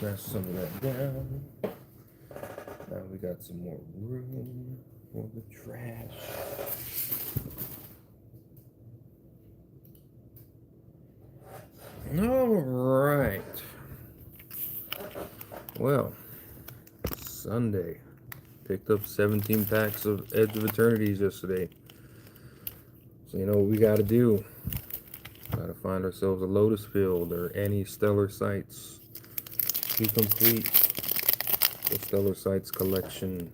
Smash some of that down. Now we got some more room for the trash. All right. Well, Sunday. Picked up 17 packs of Edge of Eternities yesterday. So you know what we gotta do. Gotta find ourselves a lotus field or any stellar sites to complete the stellar sites collection.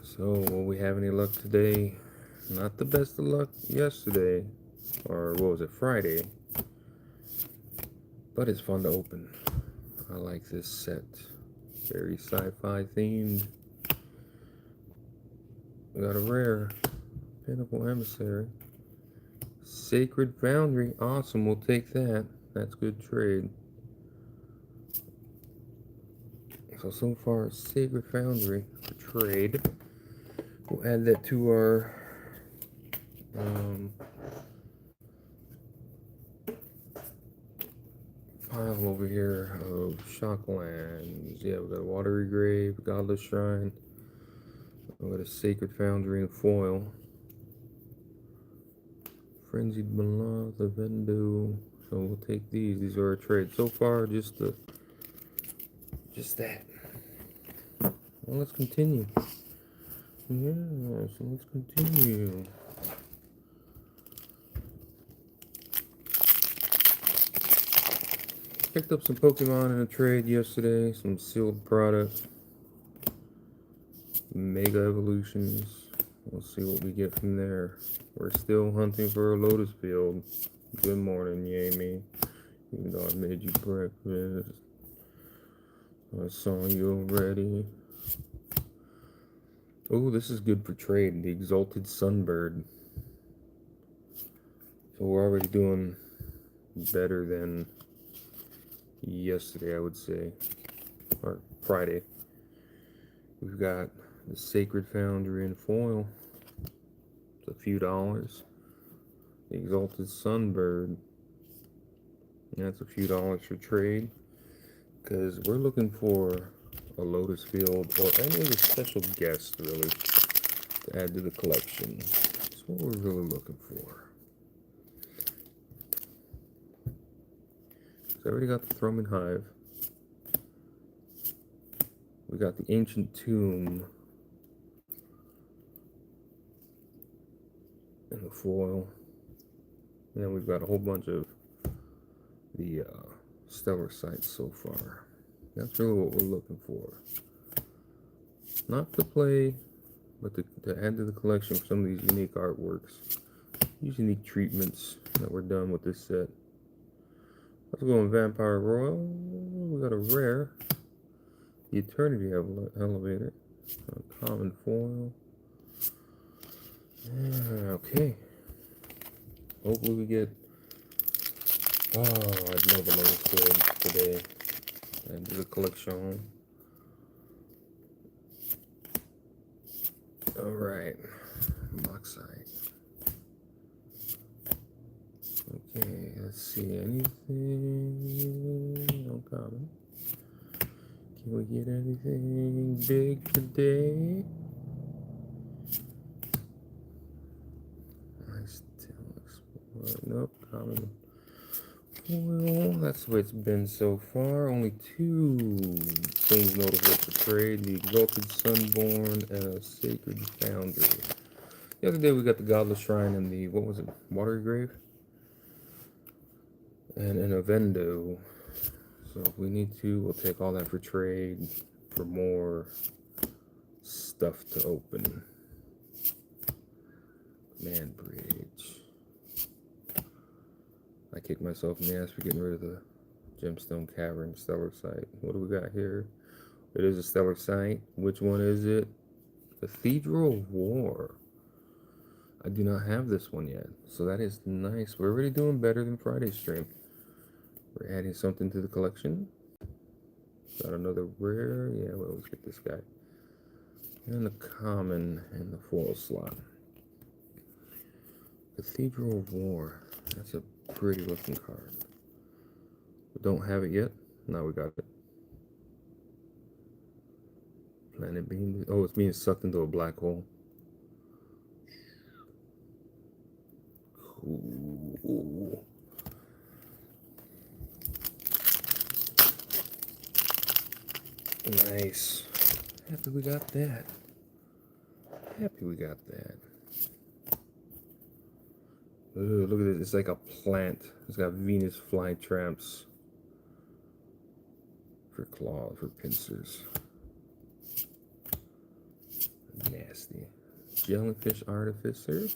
So will we have any luck today? Not the best of luck yesterday. Or what was it, Friday? But it's fun to open. I like this set. Very sci-fi themed. We got a rare Pinnacle Emissary. Sacred Foundry. Awesome, we'll take that. That's good trade. So far, Sacred Foundry for trade. We'll add that to our pile over here of Shocklands. Yeah, we got a Watery Grave, Godless Shrine. We got a Sacred Foundry in foil. Frenzied Beloved, the Vendo. So we'll take these. These are our trades. So far, just that. Well, let's continue. Yeah, so let's continue. Picked up some Pokemon in a trade yesterday. Some sealed product. Mega Evolutions. We'll see what we get from there. We're still hunting for a Lotus Field. Good morning, Yami. Even though I made you breakfast. I saw you already. Oh, this is good for trade. The Exalted Sunbird. So we're already doing better than yesterday, I would say. Or Friday. We've got the Sacred Foundry in foil. It's a few dollars. The Exalted Sunbird. That's a few dollars for trade. Because we're looking for a Lotus Field or any other special guest, really, to add to the collection. That's what we're really looking for. So I already got the Thrumming Hive. We got the Ancient Tomb in the foil. And then we've got a whole bunch of the stellar sites so far. That's really what we're looking for. Not to play, but to add to the collection for some of these unique artworks. These unique treatments that were done with this set. Let's go on Vampire Royal. We got a rare. The Eternity Elevator. A common foil. Yeah, okay. Hopefully we get... Oh, I'd love a Lotus Field today. And do the collection. Alright. Moxite. Okay, let's see. Anything? No comment. Can we get anything big today? Nice Explore. Nope, common. Well, that's the way it's been so far. Only two things notable for trade. The Exalted Sunborn and a Sacred Foundry. The other day we got the Godless Shrine and the, what was it, Watery Grave? And an Avendo. So if we need to, we'll take all that for trade for more stuff to open. Man Bridge. I kicked myself in the ass for getting rid of the Gemstone Cavern Stellar Site. What do we got here? It is a Stellar Site. Which one is it? Cathedral of War. I do not have this one yet. So that is nice. We're already doing better than Friday's stream. We're adding something to the collection. Got another rare. Yeah, we'll always get this guy. And the common and the foil slot. Cathedral of War. That's a pretty looking card. Don't have it yet. Now we got it. Planet being, oh, it's being sucked into a black hole. Cool. Nice. Happy we got that. Happy we got that. Ooh, look at this. It's like a plant. It's got Venus flytraps for claws, for pincers. Nasty. Jellyfish artificer.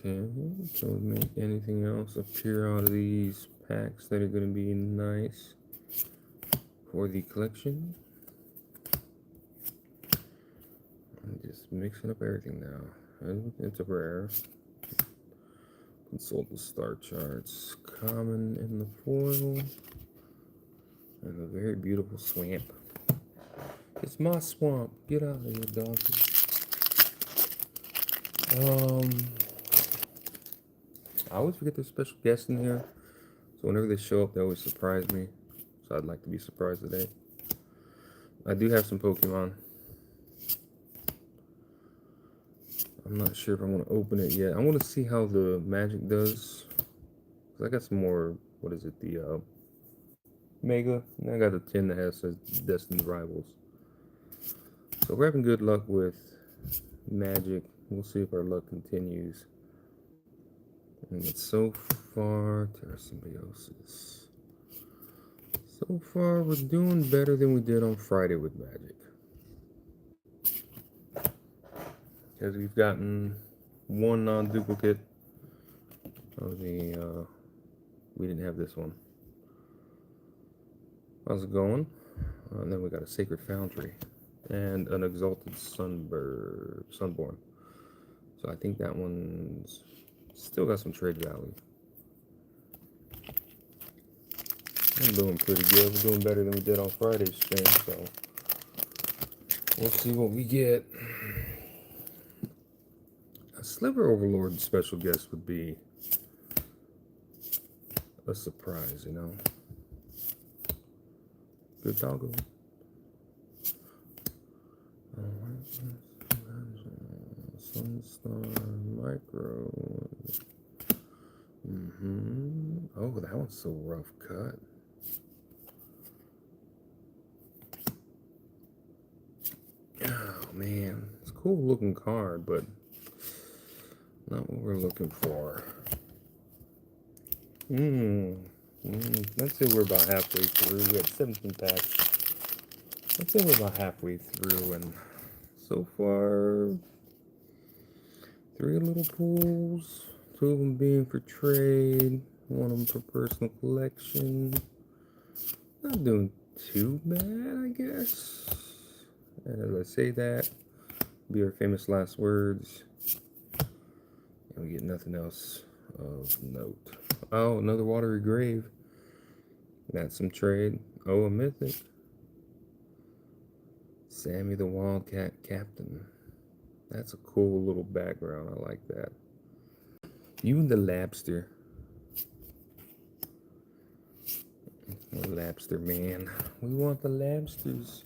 Okay, so make anything else appear out of these packs that are going to be nice for the collection. I'm just mixing up everything now. It's a rare. Consult the star charts. Common in the foil. And a very beautiful swamp. It's my swamp. Get out of here, donkey. I always forget there's special guests in here. So whenever they show up, they always surprise me. So I'd like to be surprised today. I do have some Pokemon. I'm not sure if I want to open it yet. I want to see how the magic does. I got some more, what is it, the Mega. And I got a 10 that has Destined Rivals. So we're having good luck with magic. We'll see if our luck continues. And so far, Terra Symbiosis. So far, we're doing better than we did on Friday with magic. Because we've gotten one non-duplicate of the, we didn't have this one. How's it going? And then we got a Sacred Foundry and an Exalted Sunborn. So I think that one's still got some trade value. I'm doing pretty good. We're doing better than we did on Friday's stream, so we'll see what we get. A Sliver Overlord special guest would be a surprise, you know. Good doggo. Sunstar Micro. Oh, that one's so rough cut. Oh man, it's a cool looking card, but not what we're looking for. Let's say we're about halfway through. We had 17 packs. Let's say we're about halfway through, and so far, 3 little pools, 2 of them being for trade, 1 of them for personal collection. Not doing too bad, I guess. And as I say that, be our famous last words. And we get nothing else of note. Oh, another Watery Grave. That's some trade. Oh, a mythic. Sammy the Wildcat Captain. That's a cool little background. I like that. You and the Labster. The Labster man. We want the Labsters.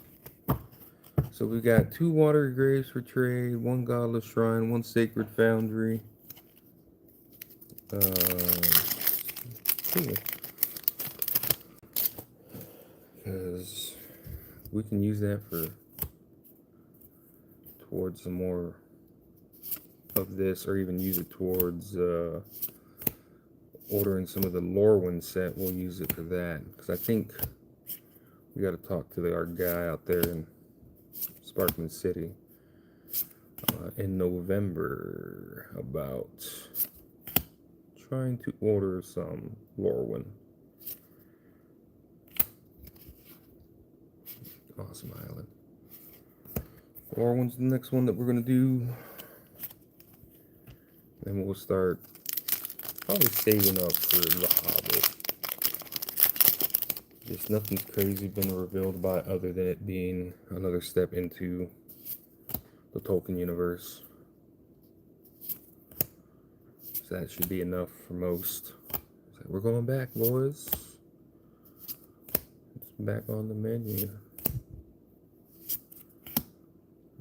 So we got 2 Watery Graves for trade, 1 Godless Shrine, 1 Sacred Foundry. Cool. Because we can use that for towards some more of this, or even use it towards ordering some of the Lorwyn set. We'll use it for that, because I think we got to talk to our guy out there in Sparkman City in November about trying to order some Lorwyn. Awesome Island. Lorwyn's the next one that we're going to do. Then we'll start probably saving up for The Hobbit. Just nothing's crazy been revealed by it other than it being another step into the Tolkien universe. So that should be enough for most. So We're going back, boys. It's back on the menu.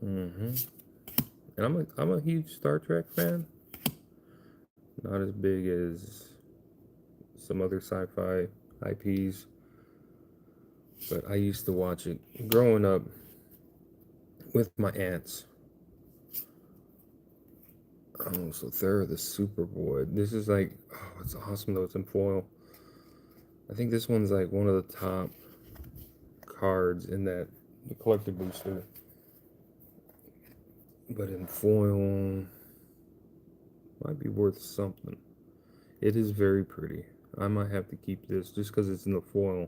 And I'm a huge Star Trek fan. Not as big as some other sci-fi IPs, but I used to watch it growing up with my aunts. Oh, so they're the Superboy. This is like, oh, it's awesome though. It's in foil. I think this one's like one of the top cards in the collector booster. But in foil, might be worth something. It is very pretty. I might have to keep this just because it's in the foil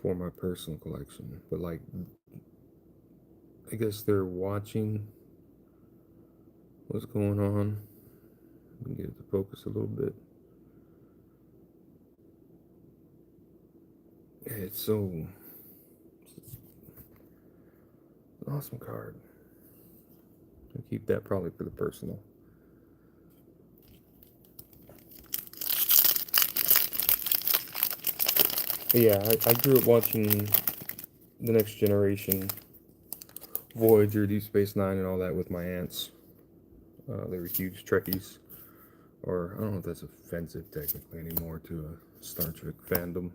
for my personal collection. But like, I guess they're watching what's going on. Let me get it to focus a little bit. Yeah, it's an awesome card. I'll keep that probably for the personal. But yeah, I grew up watching The Next Generation, Voyager, Deep Space Nine, and all that with my aunts. They were huge Trekkies. Or, I don't know if that's offensive technically anymore to a Star Trek fandom.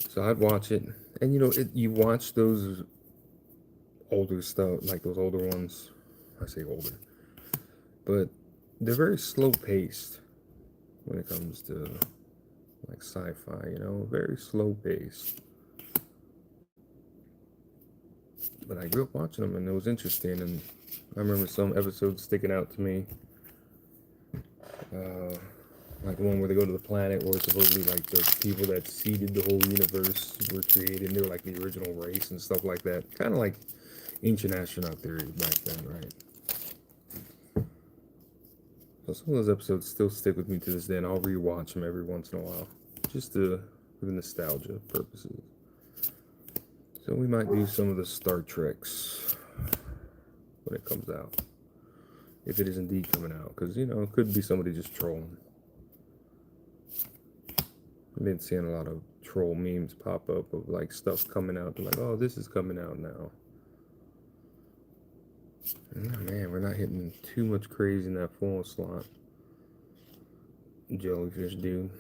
So I'd watch it. And you watch those older stuff, like those older ones. I say older. But they're very slow paced when it comes to like sci-fi, very slow paced. But I grew up watching them and it was interesting, and I remember some episodes sticking out to me. Like the one where they go to the planet where supposedly like the people that seeded the whole universe were created, and they were like the original race and stuff like that. Kind of like ancient astronaut theory back then, right? So some of those episodes still stick with me to this day, and I'll rewatch them every once in a while, just for the nostalgia purposes. So we might do some of the Star Treks when it comes out, if it is indeed coming out, because it could be somebody just trolling. I've been seeing a lot of troll memes pop up of like stuff coming out. They're like, oh, this is coming out now. Oh, man, we're not hitting too much crazy in that full slot. Jellyfish dude.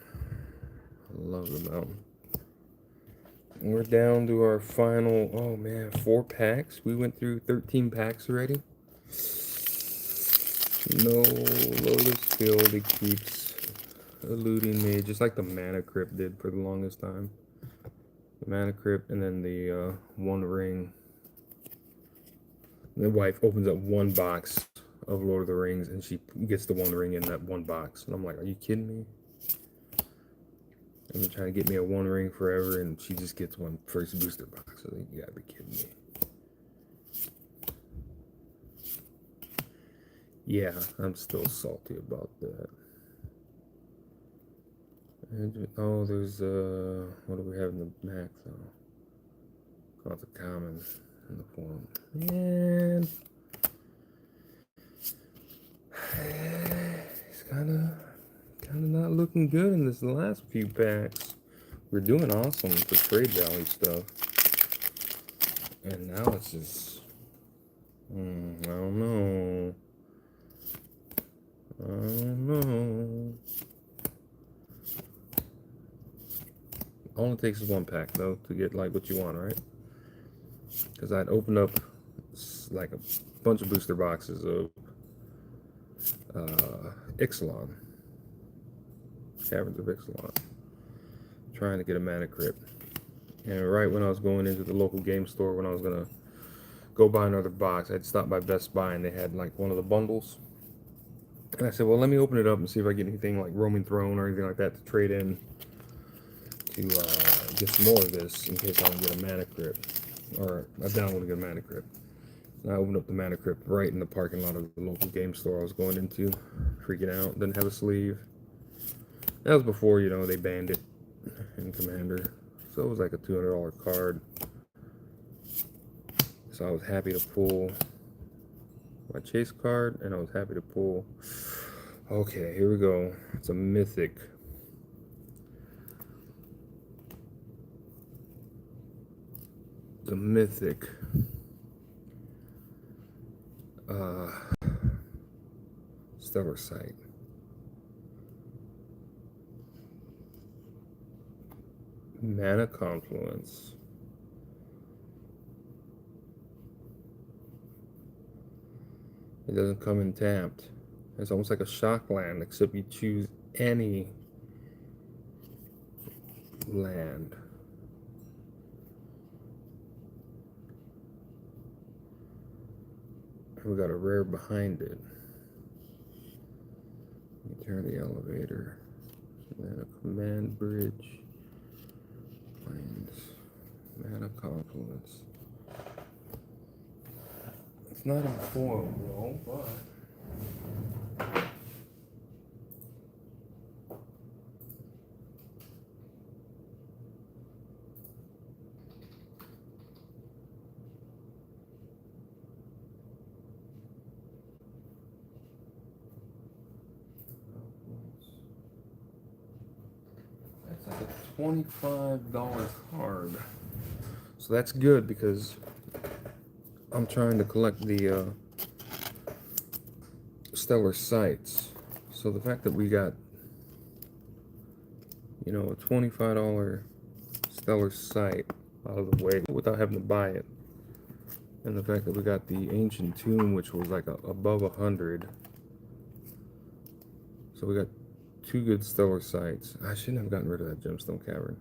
I love the mountain. We're down to our final, oh man, 4 packs. We went through 13 packs already. No Lotus Field, it keeps eluding me, just like the Mana Crypt did for the longest time. The Mana Crypt, and then the One Ring. The wife opens up one box of Lord of the Rings, and she gets the One Ring in that one box. And I'm like, are you kidding me? I've been trying to get me a One Ring forever, and she just gets one first booster box. I think you gotta be kidding me. Yeah, I'm still salty about that. And, oh, there's what do we have in the back though? Oh, it's a common in the form. Man, it's kind of not looking good in this last few packs. We're doing awesome for trade value stuff, and now it's just I don't know. All it takes is one pack though to get like what you want, right? Because I'd open up like a bunch of booster boxes of Ixalan, Caverns of Ixalan, trying to get a Mana Crypt. And right when I was going into the local game store, when I was gonna go buy another box, I'd stopped by Best Buy and they had like one of the bundles. And I said, well, let me open it up and see if I get anything like Roaming Throne or anything like that to trade in to get some more of this in case I don't get a Mana Crypt. Or I don't want to get a Mana Crypt. And I opened up the Mana Crypt right in the parking lot of the local game store I was going into. Freaking out. Didn't have a sleeve. That was before, they banned it in Commander. So it was like a $200 card. So I was happy to pull my chase card, and I was happy to pull Okay, here we go. It's a mythic. The mythic. Stellar site. Mana confluence. It doesn't come in tapped. It's almost like a shock land, except you choose any land. We got a rare behind it. Turn the elevator. And then a command bridge. Planes. Mana confluence. It's not in foil, though, but that's like a $25 card. So that's good because I'm trying to collect the stellar sites. So the fact that we got, you know, a $25 stellar site out of the way without having to buy it, and the fact that we got the ancient tomb, which was like above 100. So we got 2 good stellar sites. I shouldn't have gotten rid of that gemstone cavern.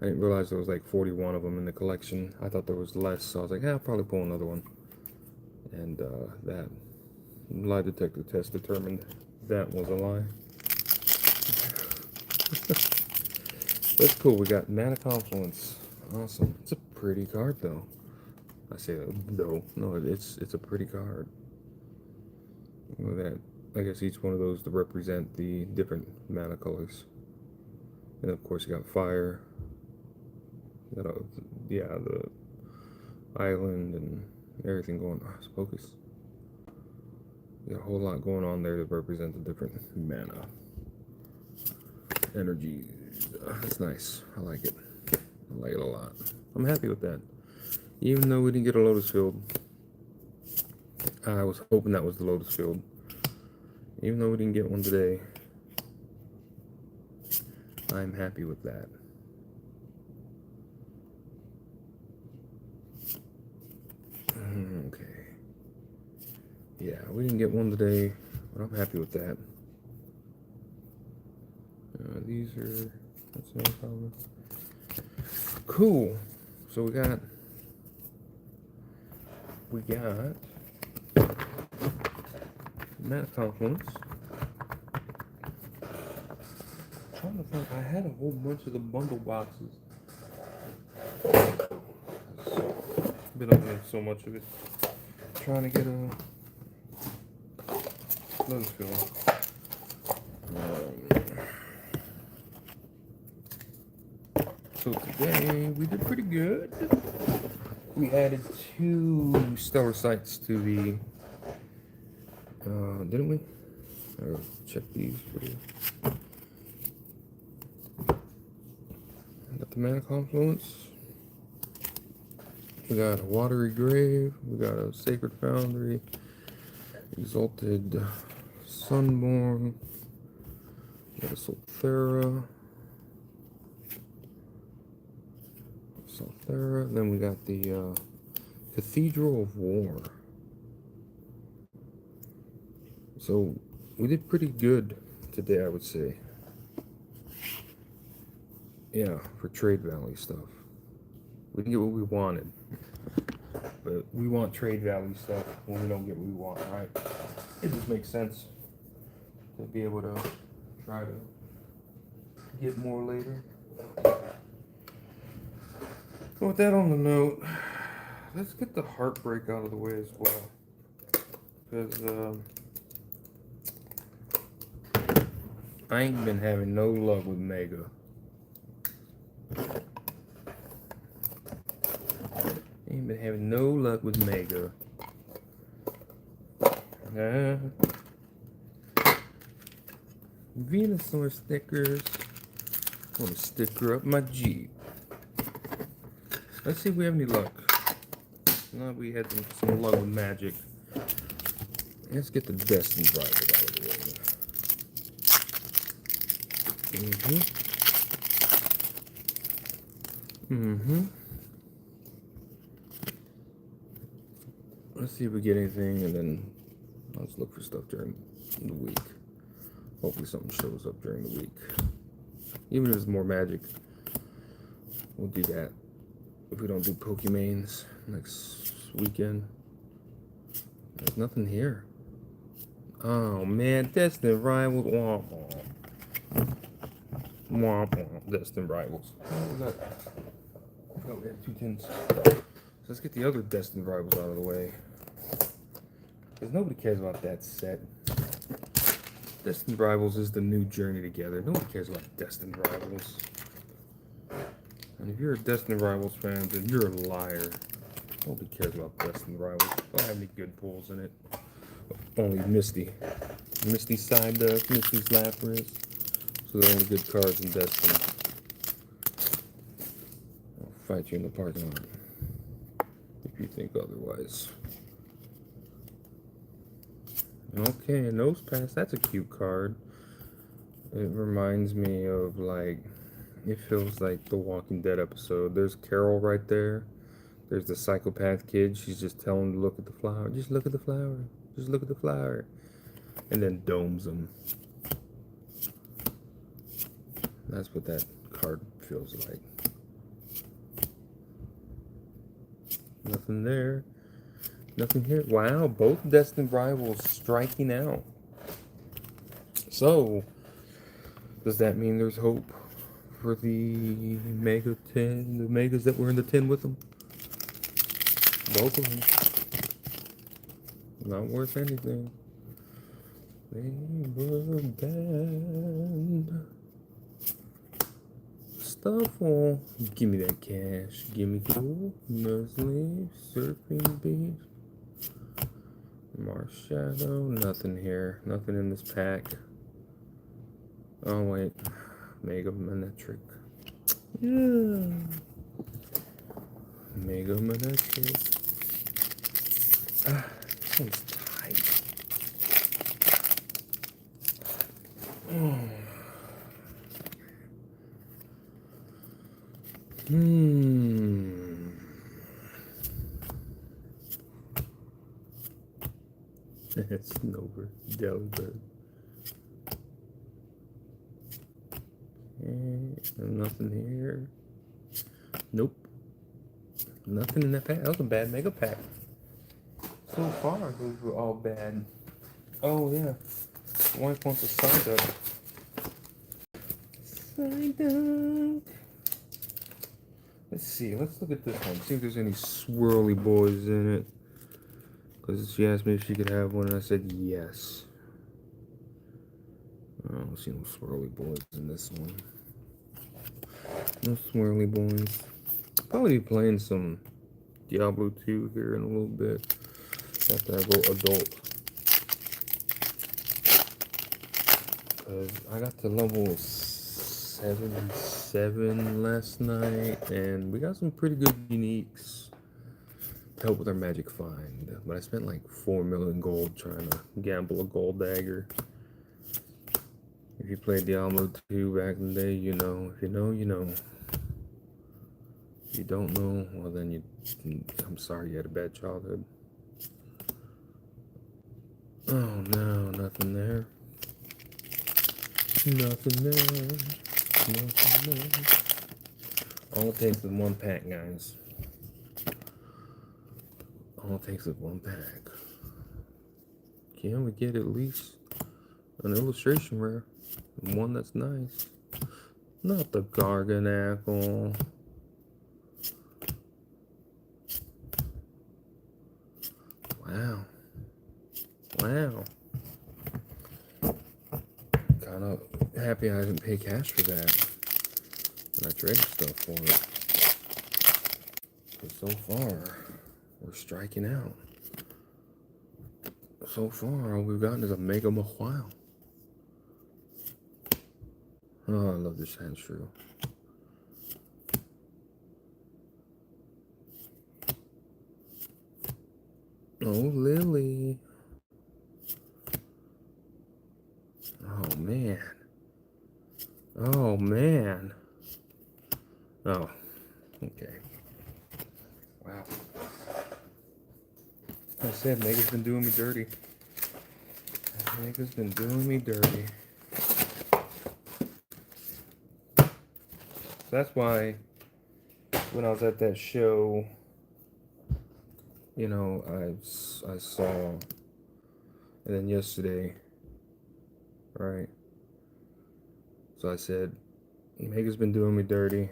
I didn't realize there was like 41 of them in the collection. I thought there was less, so I was like, yeah, I'll probably pull another one. And that lie detector test determined that was a lie. That's cool. We got Mana Confluence. Awesome. It's a pretty card, though. I say though. No, it's a pretty card. Look at that. I guess each one of those to represent the different mana colors. And of course, you got fire. You got the island and everything going on. Focus. You got a whole lot going on there to represent the different mana energy. That's nice. I like it. I like it a lot. I'm happy with that. Even though we didn't get a lotus field, I was hoping that was the lotus field. Even though we didn't get one today, I'm happy with that. Okay. Yeah, we didn't get one today, but I'm happy with that. These are, that's no problem. Cool. So we got Mana Confluence. I'm trying to think, I had a whole bunch of the bundle boxes. Been opening so much of it. Trying to get a lotus field. So today we did pretty good. We added 2 stellar sites to the didn't we? I'll check these for you. Got the Mana Confluence. We got a Watery Grave. We got a Sacred Foundry. Exalted Sunborn. We got a Solthera. Then we got the Cathedral of War. So we did pretty good today, I would say. Yeah, for trade value stuff. We didn't get what we wanted. But we want trade value stuff when we don't get what we want, right? It just makes sense to be able to try to get more later. With that on the note, let's get the heartbreak out of the way as well. Because I ain't been having no luck with Mega. Ain't been having no luck with Mega. Venusaur stickers. I want to sticker up my Jeep. Let's see if we have any luck. No, we had some luck with magic. Let's get the Destined Rival out of the way. Let's see if we get anything, and then let's look for stuff during the week. Hopefully something shows up during the week. Even if it's more magic, we'll do that. If we don't do Pokemains next weekend. There's nothing here. Oh man, Destined Rivals. Womp womp. Womp womp. Destined Rivals. What was that? Oh, we had 2 tins. So let's get the other Destined Rivals out of the way. Because nobody cares about that set. Destined Rivals is the new Journey Together. Nobody cares about Destined Rivals. And if you're a Destined Rivals fan, then you're a liar. Nobody cares about Destined Rivals. Don't have any good pulls in it. Only Misty. Misty Psyduck, Misty's Lapras. So the only good cards in Destiny. I'll fight you in the parking lot if you think otherwise. Okay, Nose Pass. That's a cute card. It reminds me of, like, it feels like the Walking Dead episode. There's Carol right there. There's the psychopath kid. She's just telling him to look at the flower. Just look at the flower. Just look at the flower. And then domes him. That's what that card feels like. Nothing there. Nothing here. Wow, both Destined Rivals striking out. So, does that mean there's hope for the Mega 10, the Megas that were in the 10 with them? Both of them. Not worth anything. They were bad. Stuffle. Give me that cash. Give me cool. Nursery. Surfing Beach. Marshadow. Nothing here. Nothing in this pack. Oh, wait. Mega Manectric. Yeah. Mega Manectric. Ah, this one's tight. Snover, Delibird. Nothing here. Nope. Nothing in that pack. That was a bad mega pack. So far, those were all bad. Oh, yeah. Wife wants a Psyduck. Psyduck. Let's see. Let's look at this one. See if there's any swirly boys in it. Because she asked me if she could have one, and I said yes. I don't see no swirly boys in this one. No swirly boys. Probably be playing some Diablo 2 here in a little bit. After I go adult. Because I got to level 77 last night, and we got some pretty good uniques to help with our magic find. But I spent like 4 million gold trying to gamble a gold dagger. If you played Diablo 2 back in the day, you know. If you know, you know. If you don't know, well then I'm sorry you had a bad childhood. Oh no, nothing there. Nothing there. Nothing there. All it takes is one pack, guys. All it takes is one pack. Can we get at least an illustration rare? One that's nice. Not the Garganacl. Wow. Wow. Kind of happy I didn't pay cash for that. And I traded stuff for it. But so far, we're striking out. So far, all we've gotten is a Mega Mawile. Oh, I love this hand shrew. Oh, Lily. Oh, man. Oh, man. Oh, okay. Wow. Like I said, Mega's been doing me dirty. Mega's been doing me dirty. That's why when I was at that show, you know, I saw, and then yesterday, right? So I said, Mega's been doing me dirty.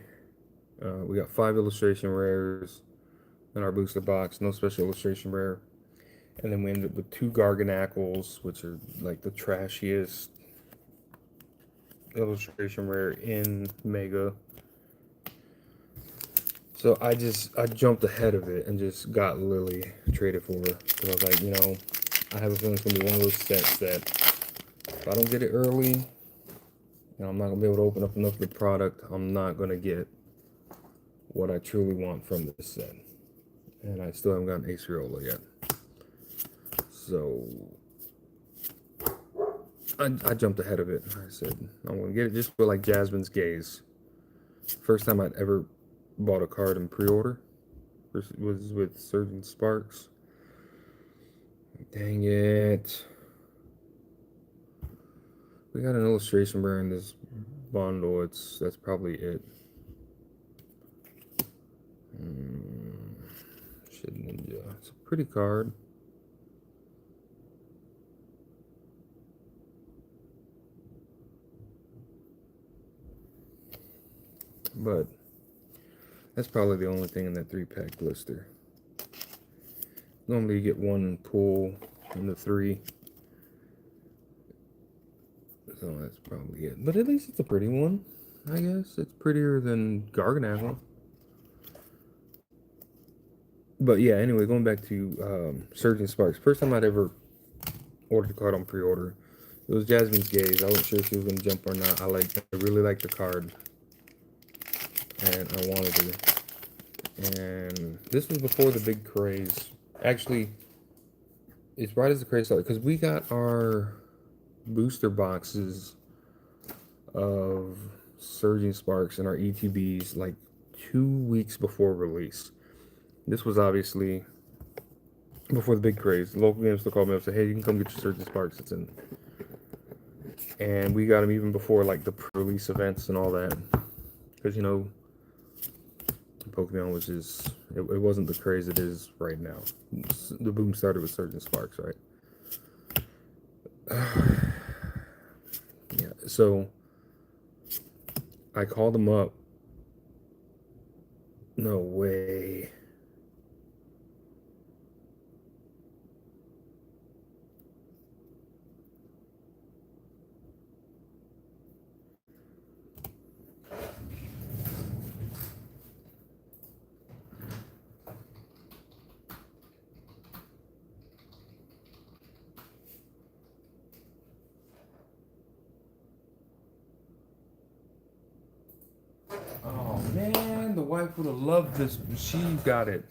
We got 5 illustration rares in our booster box, no special illustration rare. And then we ended up with 2 Garganacles, which are like the trashiest illustration rare in Mega. So I jumped ahead of it and just got Lily traded for her. Because I was like, you know, I have a feeling it's going to be one of those sets that if I don't get it early, you know, I'm not going to be able to open up enough of the product. I'm not going to get what I truly want from this set. And I still haven't gotten Ace Viola yet. So I jumped ahead of it. I said, I'm going to get it just for like Jasmine's Gaze. First time I'd ever bought a card in pre-order was with Surgeon Sparks. Dang it. We got an illustration rare in this bundle. That's probably it. Shit Ninja. It's a pretty card. But that's probably the only thing in that 3-pack blister. Normally you get 1 pull in the 3. So that's probably it. But at least it's a pretty one, I guess. It's prettier than Garganacl. But yeah, anyway, going back to Surgeon Sparks. First time I'd ever ordered a card on pre-order. It was Jasmine's Gaze. I wasn't sure if she was going to jump or not. I really liked the card. And I wanted her. And this was before the big craze. Actually, it's right as the craze started. Because we got our booster boxes of Surging Sparks and our ETBs like 2 weeks before release. This was obviously before the big craze. The local game store called me up and said, hey, you can come get your Surging Sparks. It's in. And we got them even before like the release events and all that. Because, you know, Pokemon was just, it wasn't the craze it is right now. The boom started with Surging Sparks, right? Yeah, so I called him up. No way. Oh man, the wife would have loved this. She got it.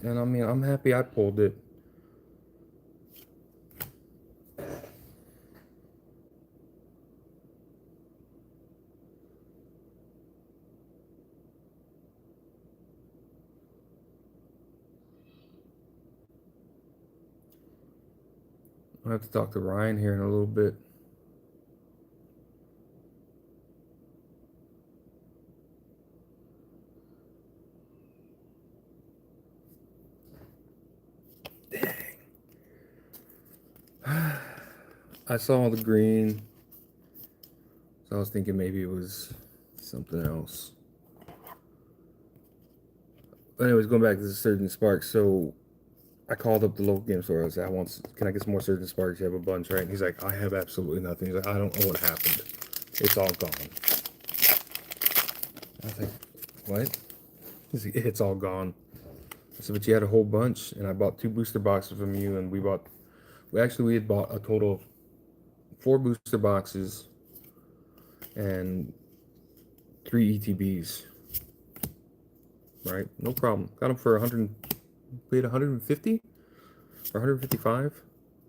And I mean, I'm happy I pulled it. I'll have to talk to Ryan here in a little bit. Dang. I saw the green. So I was thinking maybe it was something else. But anyways, going back to the Surgeon Sparks. So I called up the local game store. I said, can I get some more Surgeon Sparks? You have a bunch, right? And he's like, I have absolutely nothing. He's like, I don't know what happened. It's all gone. I was like, what? He's like, it's all gone. I said, but you had a whole bunch, and I bought 2 booster boxes from you, and we had bought a total of 4 booster boxes and 3 ETBs. Right? No problem. Got them for 100. Paid 150 or 155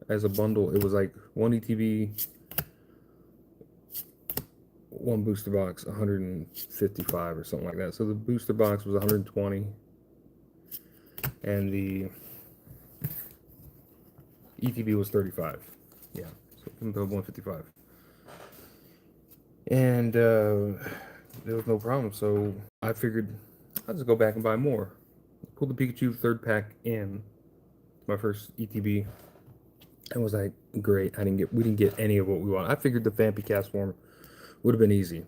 as a bundle. It was like 1 ETB, 1 booster box, 155 or something like that. So the booster box was 120, and the ETB was 35. Yeah, so total 155. And there was no problem. So I figured I'll just go back and buy more. Pulled the Pikachu 3rd pack in my first ETB. And was like, great. We didn't get any of what we want. I figured the Vampy cast form would have been easy.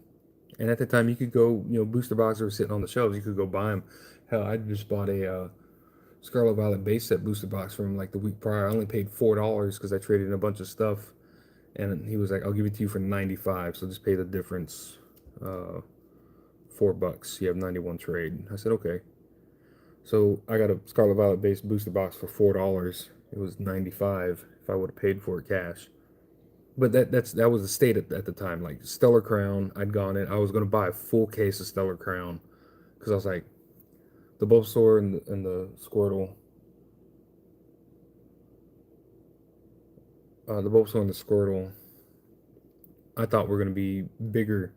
And at the time, you could go, booster boxes were sitting on the shelves. You could go buy them. Hell, I just bought a Scarlet Violet base set booster box from like the week prior. I only paid $4 because I traded in a bunch of stuff. And he was like, I'll give it to you for 95, so just pay the difference. $4. You have 91 trade. I said, okay. So I got a Scarlet Violet base booster box for $4. It was 95 if I would have paid for it cash. But that was the state at the time. Like Stellar Crown, I'd gone in. I was gonna buy a full case of Stellar Crown because I was like, the Bulbasaur and the Squirtle, the Bulbasaur and the Squirtle, I thought were gonna be bigger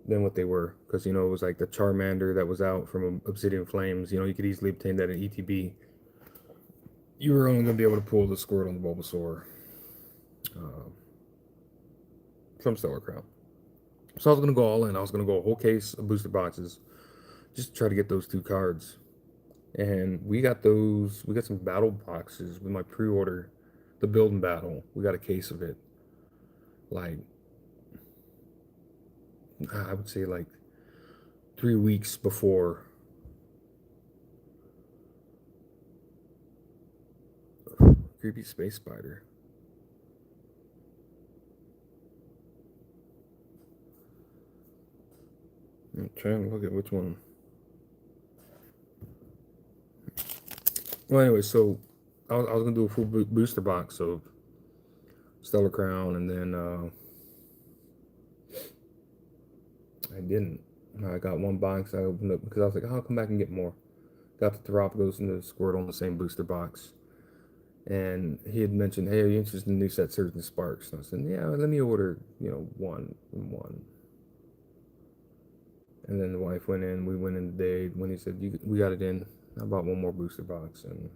than what they were, because it was like the Charmander that was out from Obsidian Flames. You could easily obtain that in ETB. You were only gonna be able to pull the Squirtle and the Bulbasaur from Stellar Crown. So I was gonna go all in. I was gonna go a whole case of booster boxes, just to try to get those 2 cards. And we got those. We got some battle boxes with my pre-order, the build and battle. We got a case of it. Like, I would say like 3 weeks before. Creepy space spider. I'm trying to look at which one. Well, anyway, so I was gonna do a full booster box of Stellar Crown, and then I didn't. I got 1 box. I opened up because I was like, I'll come back and get more. Got the Terapagos and the Squirtle in the same booster box, and he had mentioned, "Hey, are you interested in the new set Surge and Sparks?" And I said, "Yeah, let me order, 1 and 1." And then the wife went in. We went in today. When he said, we got it in, I bought 1 more booster box, and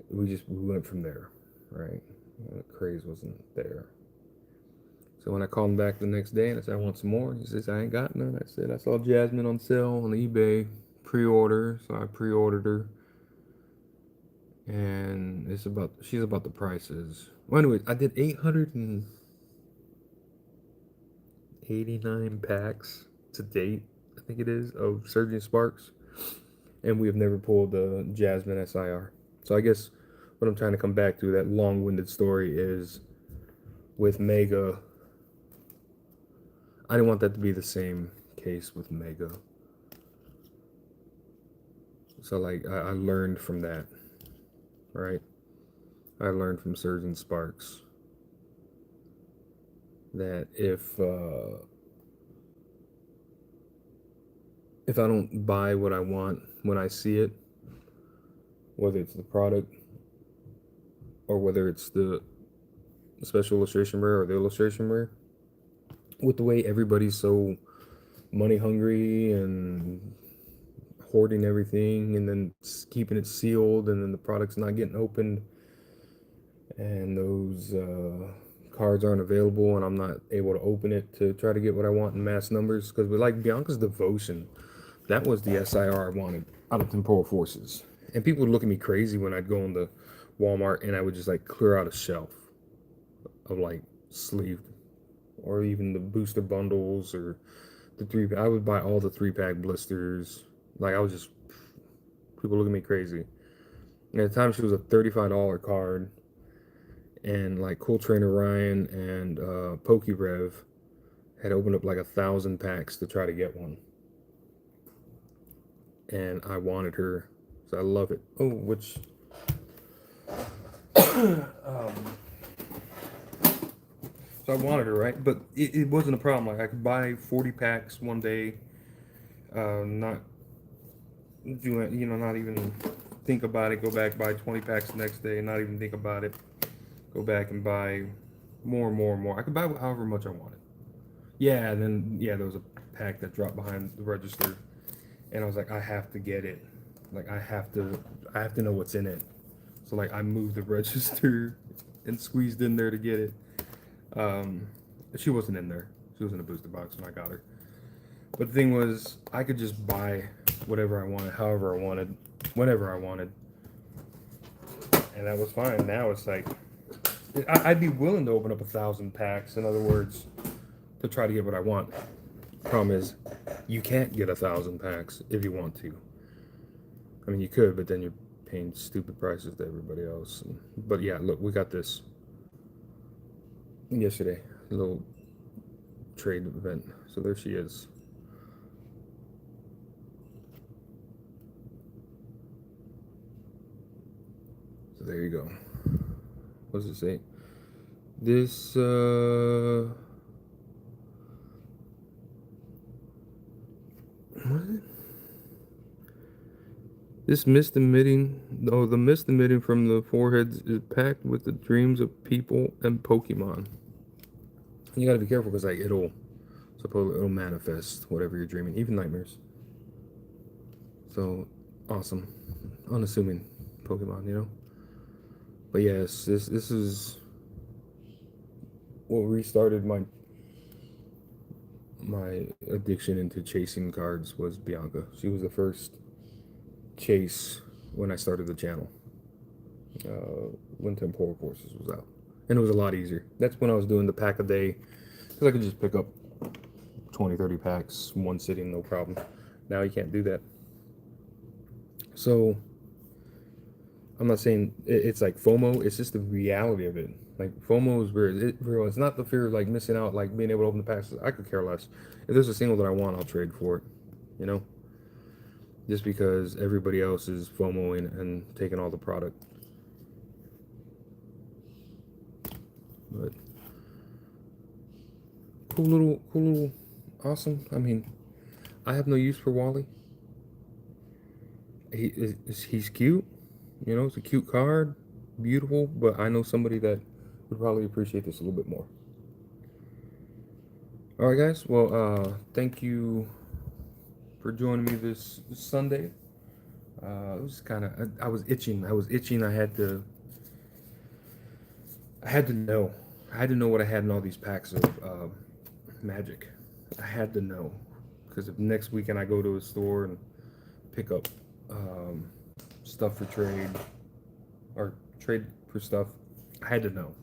we went from there, right? The craze wasn't there. So when I called him back the next day and I said, I want some more, he says, I ain't got none. I said, I saw Jasmine on sale on eBay, pre-order, so I pre-ordered her. And she's about the prices. Well, anyway, I did 889 packs to date, I think it is, of Surge and Sparks. And we have never pulled the Jasmine SIR. So I guess what I'm trying to come back to, that long-winded story, is with Mega, I didn't want that to be the same case with Mega. So like I learned from that, right? I learned from Surge and Sparks that if I don't buy what I want when I see it, whether it's the product or whether it's the special illustration rare or the illustration rare, with the way everybody's so money hungry and hoarding everything and then keeping it sealed, and then the product's not getting opened, and those cards aren't available, and I'm not able to open it to try to get what I want in mass numbers. Because with like Bianca's Devotion, that was the SIR I wanted out of Temporal Forces. And people would look at me crazy when I'd go into Walmart and I would just like clear out a shelf of like sleeved, or even the booster bundles, or the 3. I would buy all the 3-pack blisters. Like, I was just, people look at me crazy. And at the time, she was a $35 card, and like Cool Trainer Ryan and PokeRev had opened up like 1,000 packs to try to get one. And I wanted her, so I love it. Oh, which So I wanted her, right? But it wasn't a problem. Like I could buy 40 packs one day, not do it, not even think about it. Go back, buy 20 packs the next day, not even think about it. Go back and buy more and more and more. I could buy however much I wanted. Yeah, and then there was a pack that dropped behind the register, and I was like, I have to get it. Like I have to know what's in it. So like I moved the register and squeezed in there to get it. Um, she wasn't in there. She was in a booster box when I got her. But the thing was, I could just buy whatever I wanted, however I wanted, whenever I wanted, and that was fine. Now it's like I'd be willing to open up 1,000 packs. In other words, to try to get what I want. Problem is, you can't get 1,000 packs if you want to. I mean, you could, but then you're paying stupid prices to everybody else. But yeah, look, we got this yesterday, a little trade event. So there she is. So there you go. What does it say? This what is it? This mist emitting, the mist emitting from the foreheads is packed with the dreams of people and Pokemon. You gotta be careful because like it'll manifest whatever you're dreaming, even nightmares. So awesome, unassuming Pokemon, But yes, this is what restarted my addiction into chasing cards was Bianca. She was the first chase when I started the channel. When Temporal Courses was out, and it was a lot easier. That's when I was doing the pack a day, because I could just pick up 20, 30 packs in one sitting, no problem. Now you can't do that. So I'm not saying it's like FOMO. It's just the reality of it. Like FOMO is real. It's not the fear of like missing out, like being able to open the packs. I could care less. If there's a single that I want, I'll trade for it. Just because everybody else is FOMOing and taking all the product. But cool little, awesome. I mean, I have no use for Wally. He's cute. It's a cute card, beautiful. But I know somebody that would probably appreciate this a little bit more. All right, guys. Well, thank you for joining me this Sunday. It was kind of I was itching. I had to know. I had to know what I had in all these packs of Magic. I had to know, because if next weekend I go to a store and pick up stuff for trade or trade for stuff, I had to know.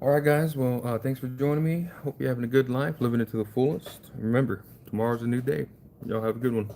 All right, guys. Well, thanks for joining me. Hope you're having a good life, living it to the fullest. Remember, tomorrow's a new day. Y'all have a good one.